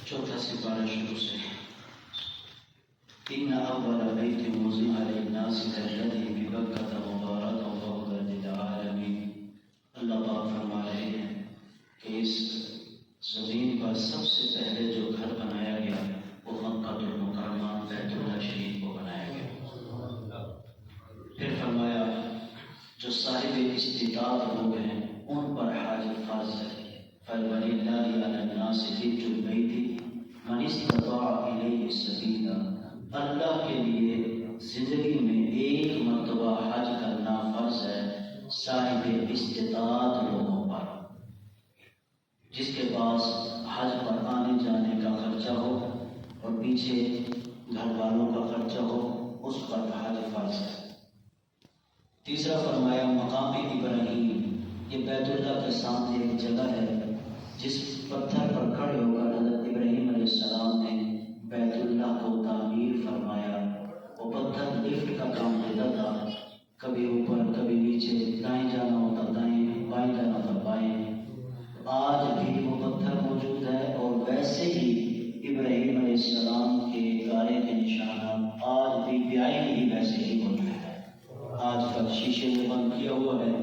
چوتھا سپارہ شروع سے ان اول بیت وضع للناس الذی ببکۃ مبارکا وہدی للعالمین۔ اللہ پاک فرما رہے ہیں کہ اس زمین پر سب سے پہلے جو گھر بنایا گیا وہ مکہ المکرمہ بیت اللہ شریف کو بنایا گیا۔ پھر فرمایا جو صاحب استطاعت لوگ ہیں ان پر حج فرض ہے۔ فَلِلَّهِ عَلَى النَّاسِ حِجُّ الْبَيْتِ مَنِ اسْتَطَاعَ إِلَيْهِ سَبِيلًا۔ اللہ کے لیے زندگی میں ایک مرتبہ حج کرنا فرض ہے صاحب استطاعت لوگوں پر، جس کے پاس حج پر آنے جانے کا خرچہ ہو اور پیچھے گھر والوں کا خرچہ ہو، اس پر حج فرض ہے۔ تیسرا فرمایا مقام ابراہیم، یہ بیت اللہ کے سامنے ایک جگہ ہے جس پتھر پر کھڑے ہو کر حضرت ابراہیم علیہ السلام نے بیت اللہ کو تعمیر فرمایا۔ وہ پتھر لفٹ کا کام دیتا تھا، کبھی اوپر کبھی نیچے، دائیں جانا ہوتا دائیں، بائیں جانا ہوتا بائیں۔ آج بھی وہ پتھر موجود ہے اور ویسے ہی ابراہیم علیہ السلام کے گارے کے نشانات آج بھی بیائی نہیں ویسے ہی موجود ہے۔ آج کل شیشے میں بند کیا ہوا ہے،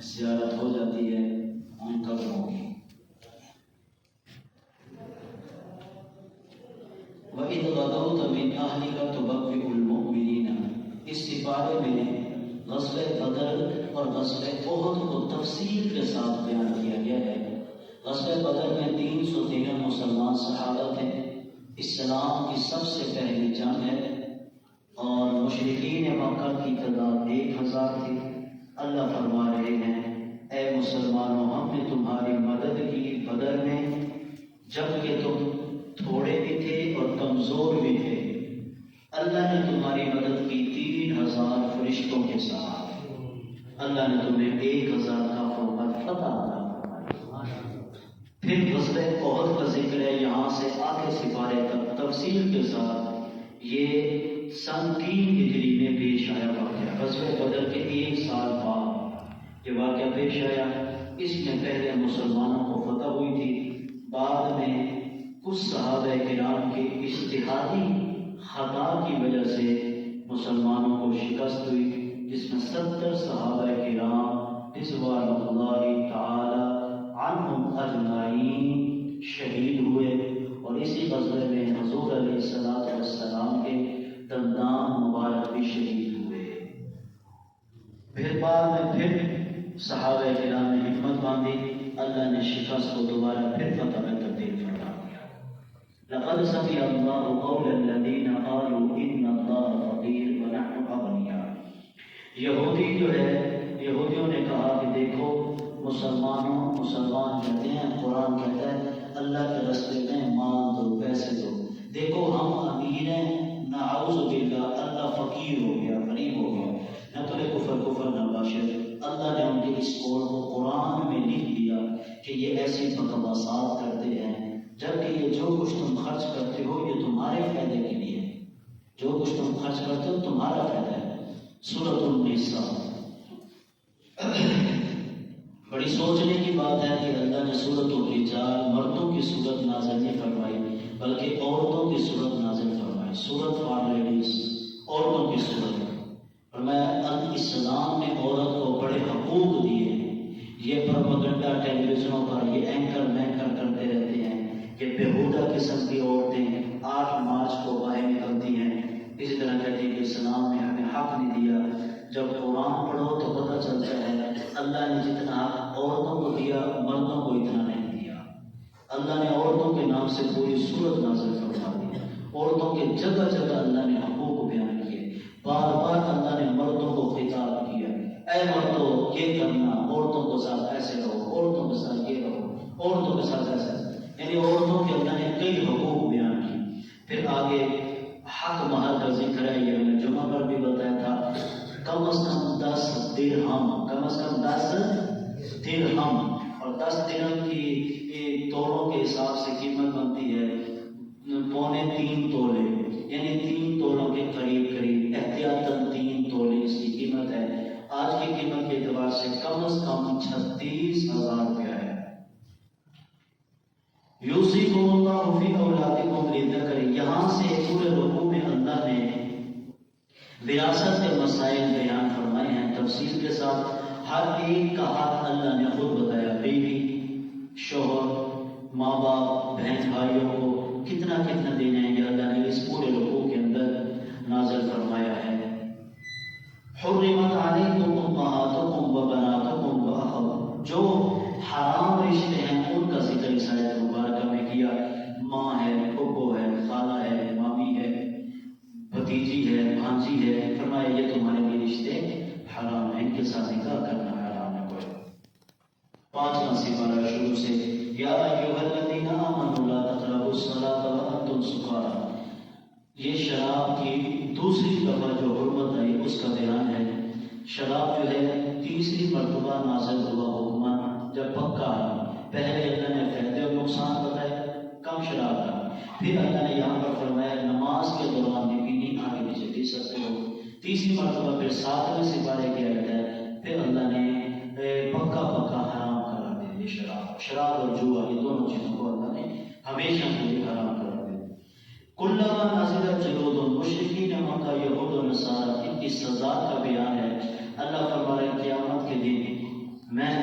زیارت ہو جاتی ہے ان قبروں کی۔ وَإِذْ غَدَوْتَ مِنْ أَهْلِكَ تُبَوِّئُ الْمُؤْمِنِينَ، اس سپارے میں غزوہ بدر اور غزوہ احد کو تفصیل کے ساتھ بیان کیا گیا ہے۔ غزوہ بدر میں 313 مسلمان صحابہ تھے، اسلام کی سب سے پہلی جنگ ہے اور مشرکین مکہ کی تعداد 1000 تھی۔ اللہ فرما رہے ہیں اے مسلمانوں، ہم نے تمہاری مدد کی بدر میں جبکہ تم تھوڑے بھی تھے اور کمزور بھی تھے۔ اللہ نے تمہاری مدد کی 3000 فرشتوں کے ساتھ۔ اللہ نے تمہیں 1000 کافروں پر فتح عطا فرمائی۔ پھر غزوہ احد کا ذکر ہے، یہاں سے آگے سپارے تک تفصیل کے ساتھ۔ یہ سن 3 ہجری میں پیش آیا واقعہ، غزوہ بدر کے 1 سال بعد یہ واقعہ پیش آیا۔ اس میں پہلے مسلمانوں کو فتح ہوئی تھی، بعد میں کچھ صحابہ کرام کی اجتہادی خطا کی وجہ سے مسلمانوں کو شکست ہوئی، جس میں 70 صحابہ کرام رضوان اللہ تعالی عنہم اجمعین شہید ہوئے، اور اسی غزوے میں حضور علیہ السلام کے دندان مبارک بھی شہید ہوئے۔ پھر بعد میں پھر صحابہ کرام نے ہمت باندھی، اللہ نے شکست کو دوبارہ پھر فتح میں تبدیل فرما دیا۔ لقد سمع اللہ قول الذین قالوا ان اللہ فقیر ونحن اغنیاء۔ یہودی جو ہے، یہودیوں نے کہا کہ دیکھو مسلمان کہتے ہیں، قرآن کہتا ہے اللہ کے راستے میں مال دو، پیسے دو، دیکھو ہم امیر ہیں، نعوذ باللہ اللہ فقیر ہو گیا، غریب ہو گیا۔ نقل کفر نہ باشد، اللہ نے ان کے اس قول کو قرآن میں لکھ دیا کہ یہ ایسی بکواسات کرتے ہیں، جبکہ یہ جو کچھ تم خرچ کرتے ہو یہ تمہارے فائدے کے لیے، جو کچھ تم خرچ کرتے ہو تمہارا فائدہ ہے۔ سورۃ النساء۔ بڑی سوچنے کی بات ہے کہ اللہ نے سورۃ الرجال مردوں کی صورت نازل نہیں فرمائی بلکہ عورتوں کی صورت نازل فرمائی، سورۃ فار لیڈیز، عورتوں کی صورت۔ فرمایا اسلام نے عورت کو بڑے حقوق دیے ہیں۔ یہ پروپیگنڈا ٹیلی ویژنوں پر یہ اینکر کرتے رہتے ہیں کہ بےہودہ قسم کی عورتیں 8 مارچ کو باہر نکلتی ہیں، اسی طرح کہتی ہیں کہ اسلام نے ہمیں حق نہیں دیا۔ جب قرآن پڑھو تو پتہ چلتا ہے اللہ نے جتنا حق عورتوں کو دیا مردوں کو اتنا نہیں دیا۔ اللہ نے عورتوں کے نام سے پوری سورت نازل فرما دی، عورتوں کے جگہ جگہ اللہ نے حقوق بیان کیے، بار بار اللہ نے مردوں کو خطاب کیا، اے مردوں یہ کرنا، عورتوں کے ساتھ ایسے رہو، عورتوں کے ساتھ یہ رہو، عورتوں کے ساتھ ایسے، یعنی عورتوں کے اللہ نے کئی حقوق بیان کی۔ پھر آگے حق مہر کا ذکر ہے، یہ میں نے جمعہ پر بھی بتایا تھا، کم از کم 10 درہم، کم از کم 10 درہم، اور 10 درہم کی تولوں کے حساب سے قیمت بنتی ہے 3.25 تولے، یعنی 3 تولوں کے قریب احتیاطاً 3 تولے اس کی قیمت ہے۔ آج کی قیمت کے اعتبار سے کم از کم 36,000 روپیہ ہے۔ یوصیکم اللہ فی اولادکم للذکر، یہاں سے پورے رکوع میں اللہ نے وراثت کے مسائل بیان فرمائے ہیں تفصیل کے ساتھ. ہر ایک کا حق اللہ نے خود بتایا، بیوی، شوہر، ماں باپ، بہن بھائیوں کو کتنا کتنا دینا ہے، یہ اللہ نے اس پورے رکوع کے اندر نازل فرمایا ہے. حرمت علیکم امہاتکم و بناتکم و اخواتکم، جو حرام رشتے ہیں ان کا ذکر اس آیت مبارکہ میں کیا. ماں ہے، پھپھو ہے، خالہ ہے، مامی ہے، بھتیجی ہے، بھانجی ہے، فرمایا یہ تمہارے لیے رشتے حرام ہیں، ان کے ساتھ نکاح کرنا حرام ہے. کوئی 5واں سپارہ شروع سے، یا ایھا الذین آمنوا لا تقربوا الصلاۃ وانتم سکارى، یہ شراب کی دوسری دفعہ جو حرمت آئی اس کا بیان ہے. شراب جو ہے تیسری مرتبہ نازل ہوا حکم جب پکا ہے. پہلے اللہ نے فائدے اور نقصان بتایا، کم شراب کا، پھر اللہ نے یہاں پر فرمایا نماز کے دوران بھی پینی، آگے پیچھے تیسرا سے ہو. تیسری مرتبہ پھر 7ویں سپارے کی آیت ہے، پھر اللہ نے پکا پکا حرام قرار دے دی شراب اور جوا، یہ دونوں چیزوں کو اللہ نے ہمیشہ کے لیے حرام قرار دے دی. کلما نزلت جلود المشرکین مکہ، یہود و نصارى، ان کی سزا کا بیان ہے. اللہ فرما رہے قیامت کے دن میں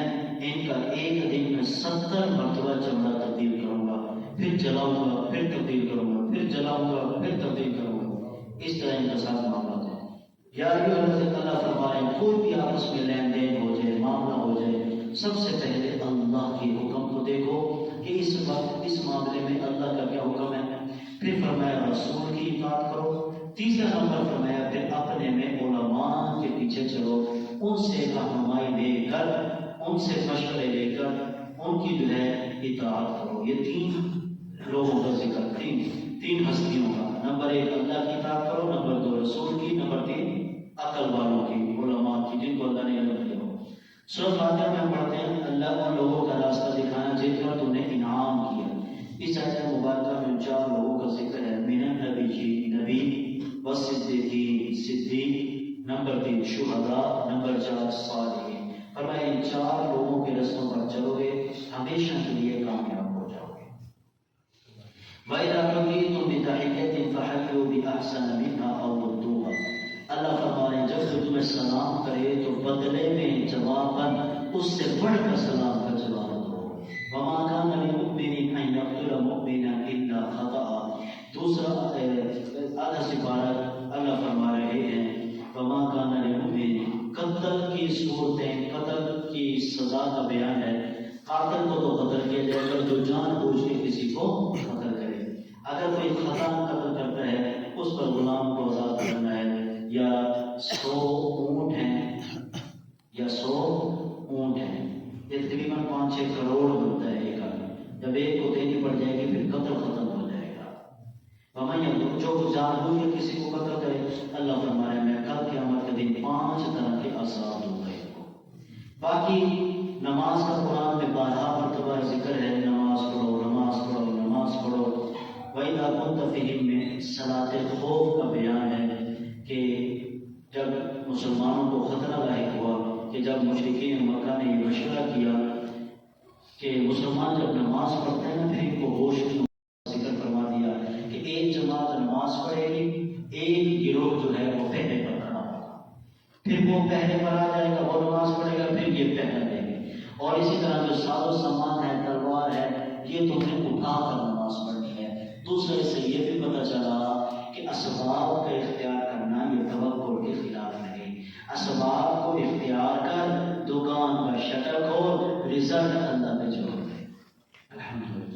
ان کا ایک دن میں 70 مرتبہ چمڑا تبدیل کروں گا، پھر جلاؤں گا، پھر تبدیل کروں گا، پھر جلاؤں گا، پھر تبدیل کروں گا. اس طرح ان کا ساتھ معاملہ ہے. یا اللہ فرما رہے ہیں کوئی بھی آپس میں لین دین ہو جائے، معاملہ ہو جائے، سب سے پہلے اللہ کے حکم کو دیکھو کہ اس وقت اس معاملے میں اللہ کا کیا حکم ہے. پھر فرمایا رسول کی اطاعت کرو. تیسرا نمبر فرمایا پھر اپنے میں علماء کے پیچھے چلو، ان سے رہنمائی لے کر، ان سے مشورے لے کر ان کی جو ہے اطاعت کرو. یہ 3 لوگوں کا ذکر، تین ہستیوں کا. نمبر 1 اللہ کی اطاعت کرو، نمبر 2 رسول کی، نمبر 3 عقل والوں کی، علماء کی، جن کو اللہ نے علم دیا ہو. سورۃ فاتحہ میں ہم پڑھتے ہیں اللہ ان لوگوں کا راستہ دکھانا جن پر تو نے انعام کیا. اس آیت مبارکہ میں 4 لوگوں کا ذکر ہے. من النبیین، نبی، والصدیقین، صدیق، نمبر 3 شہداء، نمبر 4 صالحین. فرمایا ان 4 لوگوں کے رستوں پر چلو گے ہمیشہ کے لیے کامیاب ہو جاؤ گے. وَإِذَا حُيِّيتُم بِتَحِيَّةٍ فَحَيُّوا بِأَحْسَنَ مِنْهَا أَوْ رُدُّوهَا. اللہ فرما رہے ہیں جب کوئی تمہیں سلام کرے تو بدلے میں جواباً اس سے بڑھ کر سلام کا جواب دو. وَمَا كَانَ لِمُؤْمِنٍ أَن يَقْتُلَ مُؤْمِنًا إِلَّا خَطَأً. دوسرا آدھا سپارہ اللہ فرما رہے ہیں وَمَا كَانَ لِمُؤْمِنٍ، قتل کی صورتیں، قتل کی سزا کا بیان ہے. قاتل کو تو قتل کیا جائے گا جو جان بوجھ کے کسی کو قتل کرے. اگر کوئی خطا قتل کرتا ہے اس پر غلام کو آزاد کرنا ہے، یا 100 اونٹ ہیں یا 100 اونٹ ہیں، یہ تقریباً 5-6 کروڑ بنتا ہے ایک آدمی. جب ایک کو دینی پڑ جائے گی پھر قتل ختم ہو جائے گا. جو جان بوجھ کے کسی کو قتل کرے، اللہ فرمائے میں کل قیامت کے دن 5 طرح کے عذاب دوں گا ان کو. باقی نماز کا قرآن میں 12 مرتبہ ذکر ہے، نماز پڑھو، نماز پڑھو، نماز پڑھو. وَإِذَا كُنْتَ فِيهِمْ میں صلاۃ خوف کا بیان ہے کہ جب مسلمانوں کو خطرہ لاحق ہوا کہ جب مشرکین مکہ نے یہ مشورہ کیا کہ مسلمان جب نماز پڑھتے ہیں پھر ان کو ہوش ذکر فرما دیا کہ ایک جماعت نماز پڑھے گی، ایک گروہ جو ہے وہ پہلے پر کھڑا ہوگا، پھر وہ پہلے پر آ جائے گا، وہ نماز پڑھے گا، پھر یہ پہلا دیں گے. اور اسی طرح جو ساز و سامان ہے، تلوار ہے، یہ تمہیں اٹھا کر نماز پڑھنی ہے. دوسرے سے یہ بھی پتہ چلا کہ اسباب کا اختیار کرنا یہ توکل کے خلاف نہیں. اسباب کو اختیار کر، دکان پر شٹر کھول، رزق اللہ پہ چھوڑ دے. الحمدللہ.